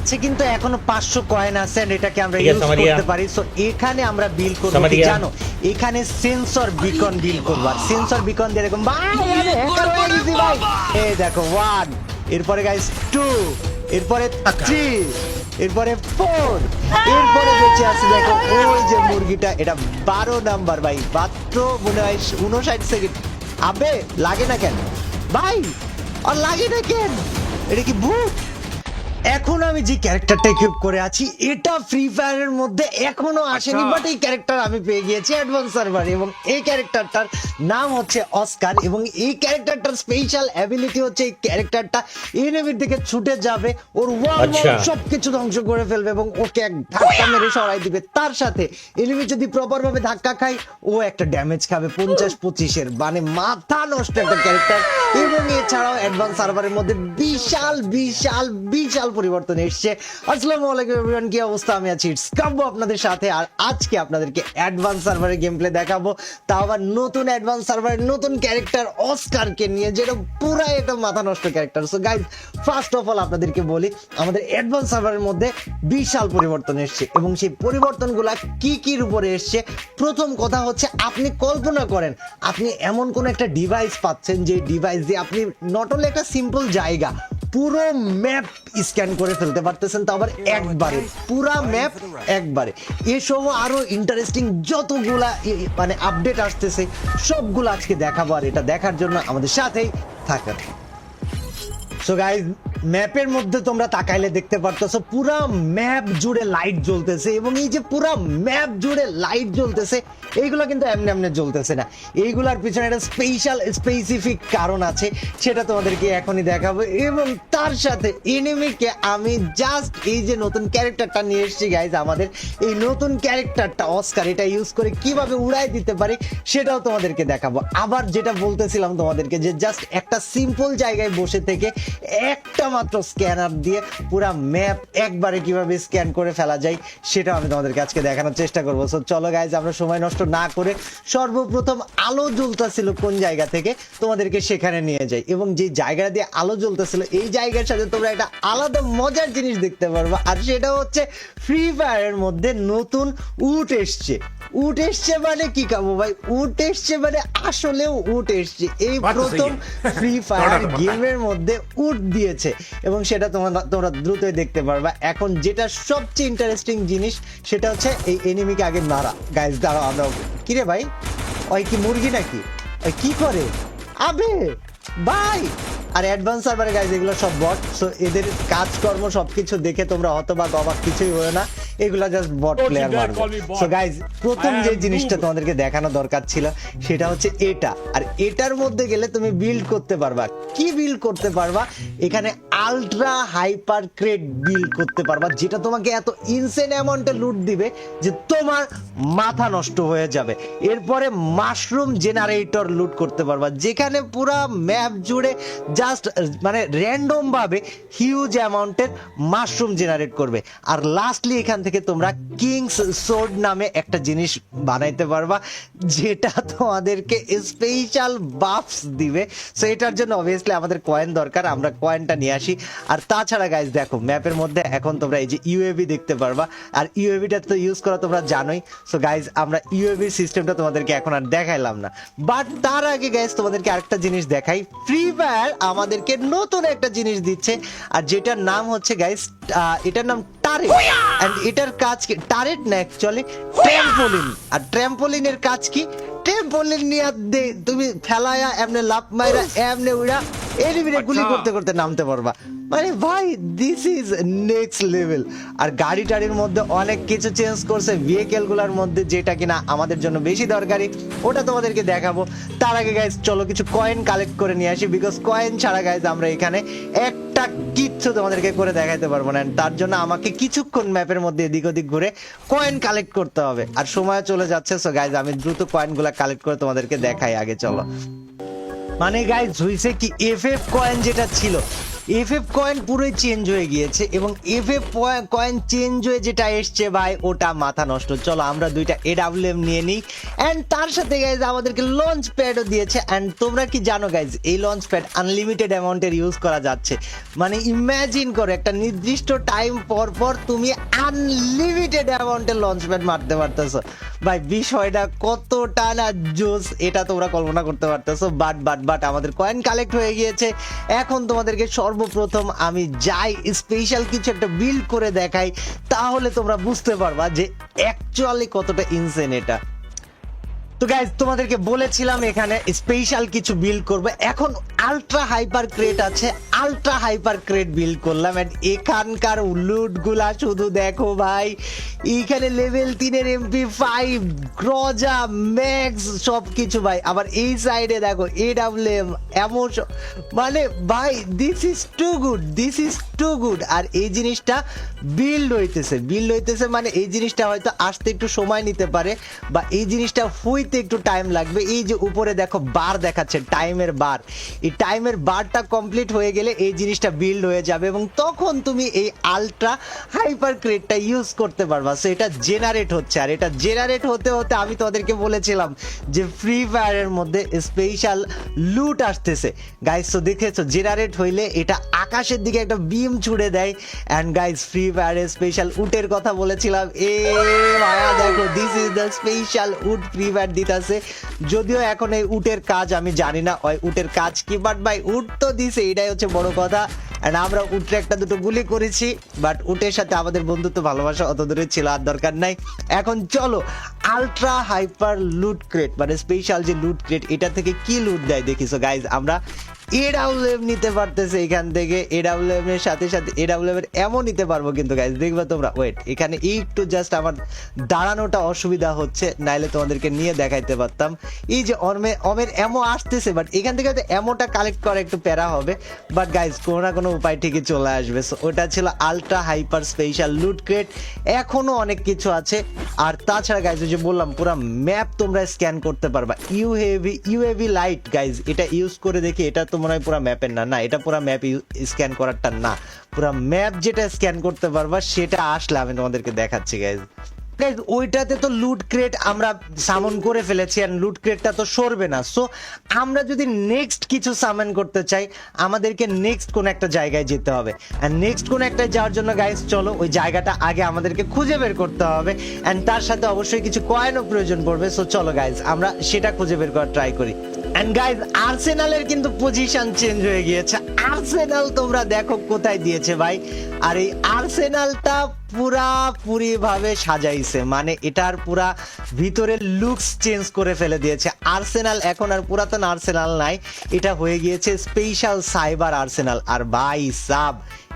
কাছে কিন্তু এখনো 500 কয়েন আছে এন্ড এটাকে আমরা ইউজ করতে পারি। সো এখানে আমরা বিল করব কি জানো, এখানে সেন্সর বিকন বিল করব। আর সেন্সর বিকন দিয়ে এরকম ভাই আমি হ্যাকার হয়ে গেছি ভাই। এই দেখো 1, এরপরে গাইস 2, এরপরে 3, এরপরে 4, এরপরে বেঁচে আছে দেখো ওই যে মুরগিটা, এটা 12 নাম্বার ভাই, মাত্র মনে হয় 59 সেকেন্ড। আবে লাগে না কেন ভাই, আর লাগে না কেন, এটা কি ভূত? এখন আমি যে ক্যারেক্টারটা ইকুইপ করে আছি এটা ফ্রি ফায়ারের মধ্যে এখনো আসেনি, বাট এই ক্যারেক্টার আমি পেয়ে গিয়েছি অ্যাডভান্স সার্ভারে, এবং এই ক্যারেক্টারটার নাম হচ্ছে অস্কার। এবং এই ক্যারেক্টারটার স্পেশাল অ্যাবিলিটি হচ্ছে এই ক্যারেক্টারটা এনিমির দিকে ছুটে যাবে, ওর ওয়াল সবকিছু ধ্বংস করে ফেলবে এবং ওকে এক ধাক্কা মেরে সরাই দিবে। তার সাথে এনিমি যদি প্রপার ভাবে ধাক্কা খায় ও একটা ড্যামেজ খাবে 50-25 মানে মাথা নষ্ট একটা ক্যারেক্টার। এবং এছাড়াও অ্যাডভান্স সার্ভারের মধ্যে বিশাল বিশাল বিশাল পরিবর্তন এসেছে। আসসালামু আলাইকুম এভরিওয়ান, কি অবস্থা? আমি আছি ইটস কাব্য আপনাদের সাথে, আর আজকে আপনাদেরকে অ্যাডভান্স সার্ভারের গেম প্লে দেখাবো, তাও আবার নতুন অ্যাডভান্স সার্ভারের নতুন ক্যারেক্টার অস্কারকে নিয়ে, যেটা পুরাই একটা মাথা নষ্ট character. So guys, first of all আপনাদেরকে বলি আমাদের অ্যাডভান্স সার্ভারের মধ্যে বিশাল পরিবর্তন এসেছে, এবং সেই পরিবর্তনগুলো কি কির উপরে এসেছে। প্রথম কথা হচ্ছে, আপনি কল্পনা করেন আপনি এমন কোন একটা ডিভাইস পাচ্ছেন যে ডিভাইস দিয়ে আপনি নট অনলি একটা সিম্পল জায়গা, পুরো ম্যাপ স্ক্যান করে ফেলতে পারতেছেন, তো আবার একবারে পুরা ম্যাপ একবারে। এসব আরো ইন্টারেস্টিং যতগুলা মানে আপডেট আসতেছে সবগুলো আজকে দেখাবো, আর এটা দেখার জন্য আমাদের সাথেই থাকেন। সো গাইজ, ম্যাপের মধ্যে তোমরা তাকাইলে দেখতে পারতেছো পুরা ম্যাপ জুড়ে লাইট জ্বলতেছে, এবং এই যে পুরা ম্যাপ জুড়ে লাইট জ্বলতেছে এইগুলো কিন্তু এমনি এমনি জ্বলতেছে না, এইগুলার পিছনে একটা স্পেসিফিক কারণ আছে, সেটা তোমাদেরকে এখনই দেখাবো। এবং তার সাথে এনিমিকে আমি জাস্ট এই যে নতুন ক্যারেক্টারটা নিয়ে এসেছি গাইজ, আমাদের এই নতুন ক্যারেক্টারটা অস্কার, এটা ইউজ করে কিভাবে উড়াই দিতে পারি সেটাও তোমাদেরকে দেখাবো। আবার যেটা বলতেছিলাম তোমাদেরকে যে জাস্ট একটা সিম্পল জায়গায় বসে থেকে একটা মাত্র স্ক্যানার দিয়ে পুরো ম্যাপ একবারে কিভাবে স্ক্যান করে ফেলা যায় সেটা আমি তোমাদেরকে আজকে দেখানোর চেষ্টা করবো। সো চলো গাইজ, আমরা সময় নষ্ট না করে সর্বপ্রথম আলো জ্বলতেছিল কোন জায়গা থেকে তোমাদেরকে সেখানে নিয়ে যাই, এবং যে জায়গা দিয়ে আলো জ্বলতেছিল এই জায়গার সাথে তোমরা একটা আলাদা মজার জিনিস দেখতে পারবা, আর সেটা হচ্ছে ফ্রি ফায়ারের মধ্যে নতুন উট এসছে। উট এসছে মানে কি কাবু ভাই, উট এসছে মানে আসলেও উট এসছে, এই প্রথম ফ্রি ফায়ার গেমের মধ্যে উট দিয়েছে, এবং সেটা তোমরা দ্রুতই দেখতে পারবা। এখন যেটা সবচেয়ে ইন্টারেস্টিং জিনিস সেটা হচ্ছে এই এনিমিকে আগে মারা। গাইজ দাঁড়াও, আমরা কিরে ভাই, ওই কি মুরগি নাকি, ওই কি করে আবে ভাই? আর অ্যাডভান্স সার্ভারে গাইজ এগুলো সব বট, সো এদের কাজকর্ম সবকিছু দেখে তোমরা হতবাক অবাক কিছুই হলো না, এগুলা জাস্ট বট প্লেয়ার মারবে। সো গাইজ, প্রথম যে জিনিসটা তোমাদেরকে দেখানো দরকার ছিল সেটা হচ্ছে এটা, আর এটার মধ্যে গেলে তুমি বিল্ড করতে পারবা। কি বিল্ড করতে পারবা? এখানে আলট্রা হাইপার ক্রেট বিল্ড করতে পারবা, যেটা তোমাকে এত ইনসেন অ্যামাউন্টে লুট দিবে যে তোমার মাথা নষ্ট হয়ে যাবে। এরপরে মাশরুম জেনারেটর লুট করতে পারবা, যেখানে পুরা ম্যাপ জুড়ে জাস্ট মানে র্যান্ডম ভাবে হিউজ অ্যামাউন্টের মাশরুম জেনারেট করবে। আর লাস্টলি এখান থেকে তোমরা কিংস সোর্ড নামে একটা জিনিস বানাইতে পারবা, যেটা তোমাদেরকে স্পেশাল বাফস দিবে। সো এটার জন্য অবভিয়াসলি আমাদের কয়েন দরকার, আমরা কয়েনটা নিয়ে আসি। আর তাছাড়া গাইজ দেখো, ম্যাপের মধ্যে এখন তোমরা এই যে ইউএভি দেখতে পারবা, আর ইউএভিটা তো ইউজ করা তোমরা জানোই। সো গাইজ, আমরা ইউএভি সিস্টেমটা তোমাদেরকে এখন আর দেখাইলাম না, বাট তার আগে গাইজ তোমাদেরকে আরেকটা জিনিস দেখাই। ফ্রি ফায়ার আমাদেরকে নতুন একটা জিনিস দিচ্ছে, আর যেটার নাম হচ্ছে গাইজ, এটার নাম টারেট। এন্ড এটার কাজ কি? টারেট না, অ্যাকচুয়ালি ট্র্যাম্পোলিন। আর ট্র্যাম্পোলিনের কাজ কি? ট্র্যাম্পোলিন নিয়ে তুমি ফেলায়া এমনি লাফ মাইরা এমনি উড়া এনিমিরে গুলি করতে করতে নামতে পারবা। মানে ভাই, দিস ইজ নেক্সট লেভেল। আর গাড়ি টাড়ির মধ্যে অনেক কিছু চেঞ্জ করছে ভেহিকেল গুলার মধ্যে, যেটা কিনা আমাদের জন্য বেশি দরকারি, ওটা তোমাদেরকে দেখাবো। তার আগে গাইজ চলো কিছু কয়েন কালেক্ট করে নিয়ে আসি, বিকজ কয়েন ছাড়া গাইজ আমরা এখানে একটা কিচ্ছু তোমাদেরকে করে দেখাইতে পারবো না। তার জন্য আমাকে কিছুক্ষণ ম্যাপের মধ্যে এদিক ওদিক ঘুরে কয়েন কালেক্ট করতে হবে, আর সময় চলে যাচ্ছে। সো গাইজ, আমি দ্রুত কয়েনগুলা কালেক্ট করে তোমাদেরকে দেখাই আগে, চলো। মানে গাইজ হইছে কি, এফএফ কয়েন যেটা ছিল এফএফ কয়েন পুরোই চেঞ্জ হয়ে গিয়েছে এবং এফএফ কয়েন চেঞ্জ হয়ে যেটা এসছে ভাই ওটা মাথা নষ্ট। চলো আমরা দুইটা এডাব্লিউএম নিয়ে নিই অ্যান্ড তার সাথে গাইজ আমাদেরকে লঞ্চ প্যাডও দিয়েছে। অ্যান্ড তোমরা কি জানো গাইজ এই লঞ্চ প্যাড আনলিমিটেড অ্যামাউন্টের ইউজ করা যাচ্ছে। মানে ইম্যাজিন করো একটা নির্দিষ্ট টাইম পর পর তুমি আনলিমিটেড অ্যামাউন্টের লঞ্চ প্যাড মারতে পারতেছো। ভাই বিষয়টা কতটা না জোস এটা তোমরা কল্পনা করতে পারতেছো। বাট আমাদের কয়েন কালেক্ট হয়ে গিয়েছে। এখন তোমাদেরকে সর্বপ্রথম আমি যাই স্পেশাল কিছু একটা বিল্ড করে দেখাই, তাহলে তোমরা বুঝতে পারবা যে অ্যাকচুয়ালি কতটা ইনসেন এটা। তো গাইজ তোমাদেরকে বলেছিলাম এখানে স্পেশাল কিছু বিল্ড করবে। এখন আলট্রা হাইপার ক্রেট আছে, আলট্রা হাইপার ক্রেট বিল্ড করলাম। এন্ড এখানকার লুট গুলা শুধু দেখো ভাই, এইখানে লেভেল 3-এর MP5 গ্রজা ম্যাক্স সবকিছু ভাই। আবার এই সাইডে দেখো AWM এমন মানে ভাই this is too good, this is too good. আর এই জিনিসটা বিল্ড হইতেছে মানে এই জিনিসটা হয়তো আসতে একটু সময় নিতে পারে বা এই জিনিসটা হইতে একটু টাইম লাগবে। এই যে উপরে দেখো বার দেখাচ্ছে টাইমের বার, এই টাইমের বারটা কমপ্লিট হয়ে গেলে এই জিনিসটা বিল্ড হয়ে যাবে এবং তখন তুমি এই আলট্রা হাইপার ক্রেটটা ইউজ করতে পারবা। সো এটা জেনারেট হচ্ছে আর এটা জেনারেট হতে হতে আমি তোমাদেরকে বলেছিলাম যে ফ্রি ফায়ারের মধ্যে স্পেশাল লুট আসতেছে গাইস। তো দেখেছো জেনারেট হইলে এটা আকাশের দিকে একটা বিম ছুড়ে দেয়। অ্যান্ড গাইস ফ্রি ফায়ারের স্পেশাল উটের কথা বলেছিলাম, এ ভাইয়া দেখো দিস ইজ দ্য স্পেশাল উট ফ্রি ফায়ার দিতেছে। যদিও এখন এই উটের কাজ আমি জানি না ওই উটের কাজ কি, বাট ভাই উট তো দিছে, এটাই হচ্ছে বড় কথা। এন্ড আমরা উটে একটা দুটো গুলি করেছি, বাট উটের সাথে আমাদের বন্ধুত্ব ভালোবাসা অত দূরে ছিল, আর দরকার নাই। এখন চলো আলট্রা হাইপার লুট ক্রেট মানে স্পেশাল যে লুট ক্রেট এটা থেকে কি লুট দেয় দেখিছো গাইজ। আমরা AWM নিতে পারতেছে এখান থেকে, AWM এর সাথে সাথে AWM এর এমন নিতে পারবো কিন্তু গাইজ দেখবে তোমরা। ওয়েট এখানে একটু জাস্ট আমার দাঁড়ানোটা অসুবিধা হচ্ছে, নাইলে তোমাদেরকে নিয়ে দেখাইতে পারতাম। এই যে অমের এমো আসতেছে, বাট এখান থেকে হয়তো এমোটা কালেক্ট করা একটু প্যারা হবে, বাট গাইজ কোনো না কোনো উপায় ঠিকই চলে আসবে। সো ওটা ছিল আলট্রা হাইপার স্পেশাল লুট ক্রেট। এখনো অনেক কিছু আছে। আর তাছাড়া গাইজ যে বললাম পুরো ম্যাপ তোমরা স্ক্যান করতে পারবা। ইউএভি লাইট গাইজ এটা ইউজ করে দেখি, এটা তো মনে হয় পুরো ম্যাপের না, এটা পুরো ম্যাপ স্ক্যান করারটা না, পুরো ম্যাপ যেটা স্ক্যান করতে পারবা সেটা আসলে আমি তোমাদেরকে দেখাচ্ছি গাইজ। ওইটাতে তো লুট ক্রেট আমরা সামন করে ফেলেছি আর লুট ক্রেটটা তো সরবে না। সো আমরা যদি নেক্সট কিছু সামন করতে চাই আমাদেরকে নেক্সট কোন একটা জায়গায় যেতে হবে। আর নেক্সট কোন একটা যাওয়ার জন্য গাইজ চলো ওই জায়গাটা আগে আমাদেরকে খুঁজে বের করতে হবে অ্যান্ড তার সাথে অবশ্যই কিছু কয়েনও প্রয়োজন পড়বে। সো চলো গাইজ আমরা সেটা খুঁজে বের করার ট্রাই করি। এন্ড গাইজ আর্সেনালের কিন্তু পজিশন চেঞ্জ হয়ে গিয়েছে। আর্সেনাল তোমরা দেখো কোথায় দিয়েছে ভাই, আর এই আর্সেনালটা পুরাপুরি ভাবে সাজাইছে, মানে এটার পুরা ভিতরের লুকস চেঞ্জ করে ফেলে দিয়েছে। আর্সেনাল এখন আর পুরাতন আর্সেনাল নাই, এটা হয়ে গিয়েছে স্পেশাল সাইবার আর্সেনাল। আর ভাই সাব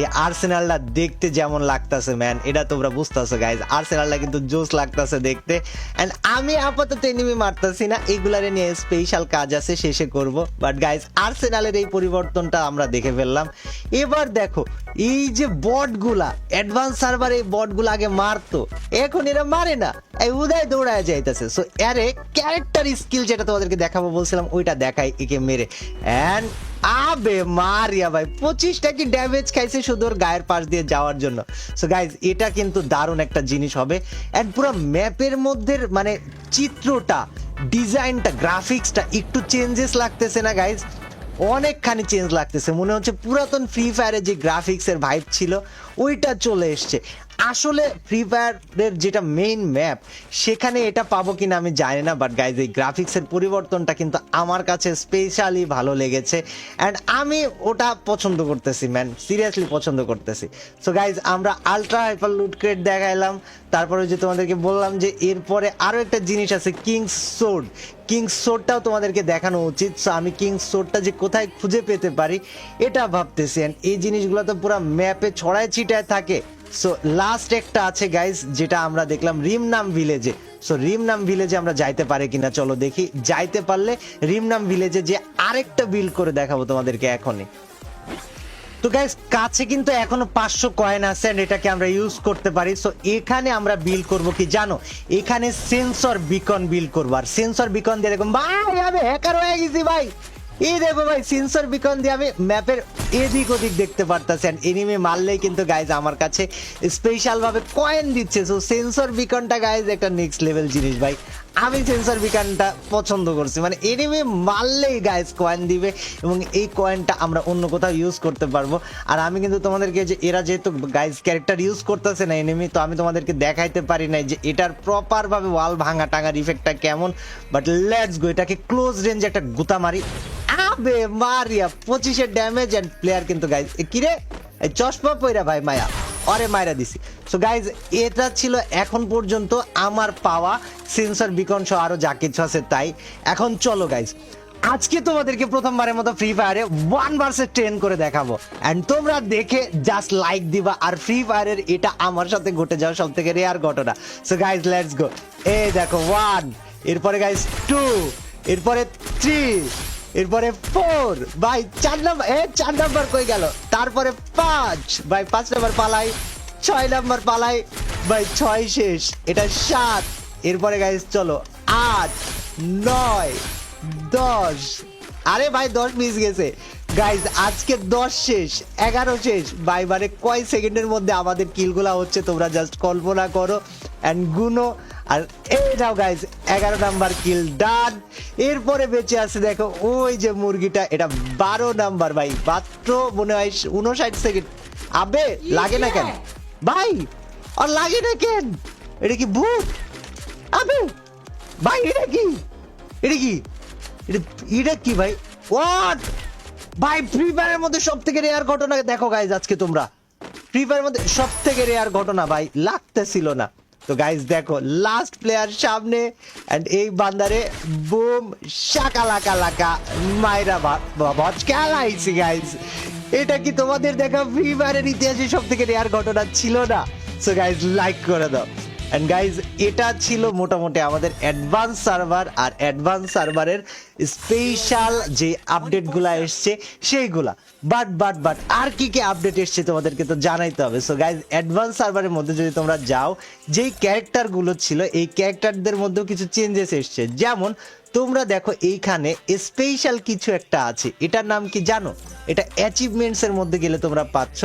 এই আর্সেনালটা দেখতে যেমন লাগতেছে ম্যান, এটা তোমরা বুঝতেছো গাইজ, আর্সেনালটা কিন্তু জোস লাগতেছে দেখতে। এন্ড আমি আপাতত এনিমি মারতেছি না, এগুলারে নিয়ে স্পেশাল কাজ আছে শেষে করব। বাট গাইজ আর্সেনালের এই পরিবর্তনটা আমরা দেখে ফেললাম। এবার দেখো এই যে বটগুলা অ্যাডভান্স সার্ভার, এই বটগুলো আগে মারতো, এখন এরা মারে না, এই উদয় দৌড়ায় যাইতেছে। সো আরে ক্যারেক্টার স্কিল যেটা তোমাদেরকে দেখাবো বলছিলাম ওইটা দেখাই একে মেরে। এন্ড আবে মারিয়া ভাই 25টা কি ড্যামেজ খাইছে শুধু ওর গায়ের পাশ দিয়ে যাওয়ার জন্য। সো গাইজ এটা কিন্তু দারুণ একটা জিনিস হবে। এন্ড পুরো ম্যাপের মধ্যে মানে চিত্রটা, ডিজাইনটা, গ্রাফিক্সটা একটু চেঞ্জেস লাগতেছে না গাইজ? অনেকখানি চেঞ্জ লাগতেছে, মনে হচ্ছে পুরাতন ফ্রি ফায়ারের যে গ্রাফিক্সের ভাইব ছিল ওইটা চলে এসছে। আসলে ফ্রি ফায়ারের যেটা মেইন ম্যাপ সেখানে এটা পাবো কিনা আমি জানি না, বাট গাইজ এই গ্রাফিক্সের পরিবর্তনটা কিন্তু আমার কাছে স্পেশালি ভালো লেগেছে অ্যান্ড আমি ওটা পছন্দ করতেছি ম্যান, সিরিয়াসলি পছন্দ করতেছি। সো গাইজ আমরা আলট্রা হাইপার লুট ক্রেট দেখাইলাম, তারপরে যে তোমাদেরকে বললাম যে এরপরে আরও একটা জিনিস আছে কিংস সোর্ড, কিংস সোর্ডটাও তোমাদেরকে দেখানো উচিত। সো আমি কিংস সোর্ডটা যে কোথায় খুঁজে পেতে পারি এটা ভাবতেছি। অ্যান্ড এই জিনিসগুলো তো পুরো ম্যাপে ছড়ায় ছিটায় থাকে। সো লাস্ট একটা আছে গাইজ যেটা আমরা দেখলাম রিমনাম ভিলেজে। সো রিমনাম ভিলেজে আমরা যাইতে পারি কিনা চলো দেখি, যাইতে পারলে রিমনাম ভিলেজে যে আরেকটা বিল্ড করে দেখাবো তোমাদেরকে এখনই। তো গাইস কাছে কিন্তু এখনো 500 কয়েন আছে এন্ড এটাকে আমরা ইউজ করতে পারি। সো এখানে আমরা বিল্ড করব কি জানো, এখানে সেন্সর বিকন বিল্ড করব। আর সেন্সর বিকন দিয়ে এরকম ভাই আমি হ্যাকার হয়ে গেছি ভাই, এই দেখো ভাই সেন্সর বিকন দিয়ে আমি ম্যাপের এদিক ওদিক দেখতে পারতাছি, এন্ড এনিমি মারলেই কিন্তু গাইজ আমার কাছে স্পেশাল ভাবে কয়েন দিচ্ছে। সো সেন্সর বিকনটা গাইজ একটা নেক্সট লেভেল জিনিস ভাই, আমি সেন্সর বিকনটা পছন্দ করছি। মানে এনিমি মারলেই গাইজ কয়েন দিবে এবং এই কয়েনটা আমরা অন্য কোথাও ইউজ করতে পারবো। আর আমি কিন্তু তোমাদেরকে যে এরা যেহেতু গাইজ ক্যারেক্টার ইউজ করতেছে না এনিমি, তো আমি তোমাদেরকে দেখাইতে পারি নাই যে এটার প্রপার ভাবে ওয়াল ভাঙা টাঙার ইফেক্টটা কেমন। বাট লেটস গো, এটাকে ক্লোজ রেঞ্জে একটা গুতা মারি। আবে মারিয়া 25 ড্যামেজ এন্ড প্লেয়ার কিন্তু গাইজ কিরে চশমা পয়রা ভাই মায়া অরে মাইরা দিছি। সো গাইজ এটা ছিল এখন পর্যন্ত আমার পাওয়া সেন্সর বিকন সহ আরো যা কিছু আছে তাই। এখন চলো গাইজ আজকে তোমাদেরকে প্রথমবারের মতো ফ্রি ফায়ারে 1 ভার্সেস 10 করে দেখাবো, এন্ড তোমরা দেখে জাস্ট লাইক দিবা। আর ফ্রি ফায়ারের এটা আমার সাথে ঘটে যাওয়া সব থেকে রেয়ার ঘটনা। So guys let's go. এই দেখো 1, এরপরে গাইজ 2, এরপরে 3, এরপরে 4 ভাই 4 নাম্বার 4 নাম্বার কই গেল, তারপরে 5 ভাই 5 নাম্বার পালাই, 6 নাম্বার পালাই ভাই 6 শেষ, এটা 7, এরপরে গাইস চলো 8, 9, 10, আরে ভাই 10 মিস গেছে গাইজ, আজকে 10 শেষ, 11 শেষ ভাই। মানে কয় সেকেন্ডের মধ্যে আমাদের কিলগুলা হচ্ছে তোমরা জাস্ট কল্পনা করো এন্ড গুনো। আর এইটাও গাইজ 11 নাম্বার কিল ডান। এরপরে বেঁচে আছে দেখো ওই যে মুরগিটা, এটা 12 নাম্বার ভাই, মাত্র মনে হয় 59 সেকেন্ড। আবে লাগে না কেন ভাই, আর লাগে না কেন, এটা কি ভূত? আবে ভাই এটা কি, এটা কি, এটা কি ভাই, হোয়াট ভাই? ফ্রি ফায়ারের মধ্যে সব থেকে রেয়ার ঘটনা দেখো গাইজ, আজকে তোমরা ফ্রি ফায়ারের মধ্যে সব থেকে রেয়ার ঘটনা ভাই, লাগতেছিল না। তো গাইজ দেখো লাস্ট প্লেয়ার সামনে এন্ড এই বান্দারে বুম শাকালাকা লাকা মাইরা ভচকালাইছি গাইজ। এটা কি তোমাদের দেখা ফ্রি ফায়ারের ইতিহাসে সব থেকে রেয়ার ঘটনা ছিল না? সো গাইজ লাইক করে দাও। এন্ড গাইজ এটা ছিল মোটামুটি আমাদের অ্যাডভান্স সার্ভার, আর অ্যাডভান্স সার্ভারের স্পেশাল যে আপডেটগুলো এসছে সেইগুলা। বাট আর কি কি আপডেট এসছে তোমাদেরকে তো জানাইতে হবে। সো গাইজ অ্যাডভান্স সার্ভারের মধ্যে যদি তোমরা যাও, যেই ক্যারেক্টারগুলো ছিল এই ক্যারেক্টারদের মধ্যেও কিছু চেঞ্জেস এসছে। যেমন তোমরা দেখো এইখানে স্পেশাল কিছু একটা আছে, এটার নাম কি জানো? এটা অ্যাচিভমেন্টস এর মধ্যে গেলে তোমরা পাচ্ছ,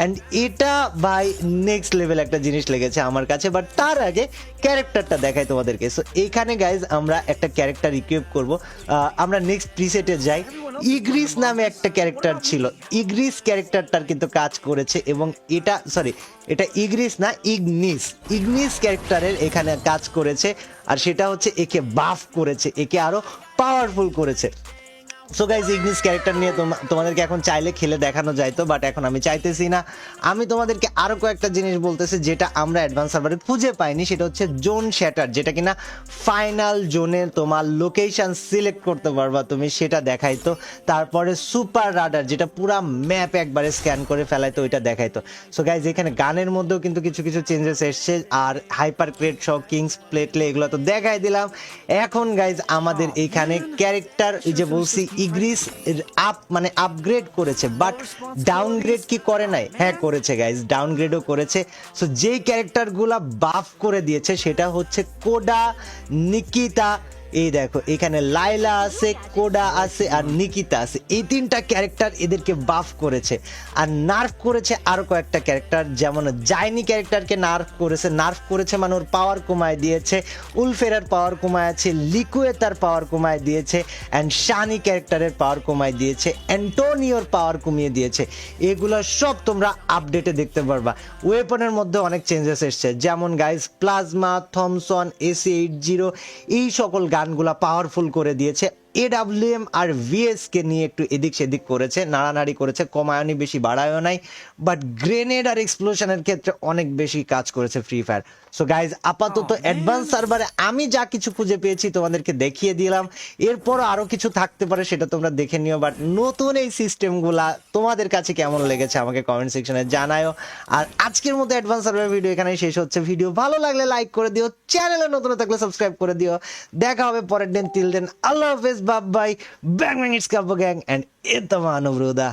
এন্ড এটা বাই নেক্সট লেভেল একটা জিনিস লেগেছে আমার কাছে। বাট তার আগে ক্যারেক্টারটা দেখাই তোমাদেরকে। সো এইখানে গাইজ আমরা একটা ক্যারেক্টার ইকুইপ করব। আমরা নেক্সট প্রিসেটে যাই। ইগ্রিস নামে একটা ক্যারেক্টার ছিল, ইগ্রিস ক্যারেক্টারটার কিন্তু কাজ করেছে, এবং এটা ইগ্রিস না ইগনিস ক্যারেক্টারের এখানে কাজ করেছে। আর সেটা হচ্ছে একে বাফ করেছে, একে আরো পাওয়ারফুল করেছে। সো গাইজ ইগনিস ক্যারেক্টার নিয়ে তোমাদেরকে এখন চাইলে খেলে দেখানো যাইতো, বাট এখন আমি চাইতেছি না। আমি তোমাদেরকে আরো কয়েকটা জিনিস বলতেছি যেটা আমরা অ্যাডভান্স সার্ভারে খুঁজে পাইনি। সেটা হচ্ছে জোন শ্যাটার, যেটা কিনা ফাইনাল জোনে তোমার লোকেশন সিলেক্ট করতে পারবা তুমি, সেটা দেখাইতো। তারপরে সুপার রাডার, যেটা পুরা ম্যাপ একবারে স্ক্যান করে ফেলাইতো, ওইটা দেখাইতো। সো গাইজ এখানে গানের মধ্যেও কিন্তু কিছু কিছু চেঞ্জেস এসছে। আর হাইপার ক্রেট সহ কিংস প্লেটলে এগুলো তো দেখাই দিলাম। এখন গাইজ আমাদের এখানে ক্যারেক্টার এই যে বলছি ইগ্রিস মানে আপগ্রেড করেছে, বাট ডাউনগ্রেড কি করে নাই? হ্যাঁ করেছে গাইজ, ডাউনগ্রেডও করেছে। সো যেই ক্যারেক্টারগুলা বাফ করে দিয়েছে সেটা হচ্ছে কোডা, নিকিতা, এই দেখো এখানে লাইলা আছে, কোডা আছে আর নিকিতা আছে। এই তিনটা ক্যারেক্টার এদেরকে বাফ করেছে। আর নার্ভ করেছে আরো কয়েকটা ক্যারেক্টার, যেমন জাইনি ক্যারেক্টারকে নার্ভ করেছে মানে ওর পাওয়ার কমায় দিয়েছে, উলফেরার পাওয়ার কমায় আছে, লিকুয়ে তার পাওয়ার কমায় দিয়েছে, অ্যান্ড শানি ক্যারেক্টারের পাওয়ার কমায় দিয়েছে, অ্যান্টোনিওর পাওয়ার কমিয়ে দিয়েছে। এগুলো সব তোমরা আপডেটে দেখতে পারবা। ওয়েপনের মধ্যে অনেক চেঞ্জেস এসছে, যেমন গাইজ প্লাজমা, থমসন, AC80 এই সকল গানগুলা পাওয়ারফুল করে দিয়েছে। AWM আর VS কে নিয়ে একটু এদিক সেদিক করেছে, নাড়ানাড়ি করেছে, কমায়নি বেশি বাড়ায়ও নাই, বাট গ্রেনেড আর এক্সপ্লোশনের ক্ষেত্রে অনেক বেশি কাজ করেছে ফ্রি ফায়ার। সো গাইজ আপাতত অ্যাডভান্স সার্ভারে আমি যা কিছু খুঁজে পেয়েছি তোমাদেরকে দেখিয়ে দিলাম। এরপরও আরো কিছু থাকতে পারে, সেটা তোমরা দেখে নিও। বাট নতুন এই সিস্টেমগুলা তোমাদের কাছে কেমন লেগেছে আমাকে কমেন্ট সেকশনে জানাও। আর আজকের মতো অ্যাডভান্স সার্ভার ভিডিও এখানেই শেষ হচ্ছে। ভিডিও ভালো লাগলে লাইক করে দিও, চ্যানেলে নতুন থাকলে সাবস্ক্রাইব করে দিও। দেখা হবে পরের দিন, টিল দেন আল্লাহ হাফেজ, bye bye, bang bang, it's Kabya gang, and এটা মানব রুদা।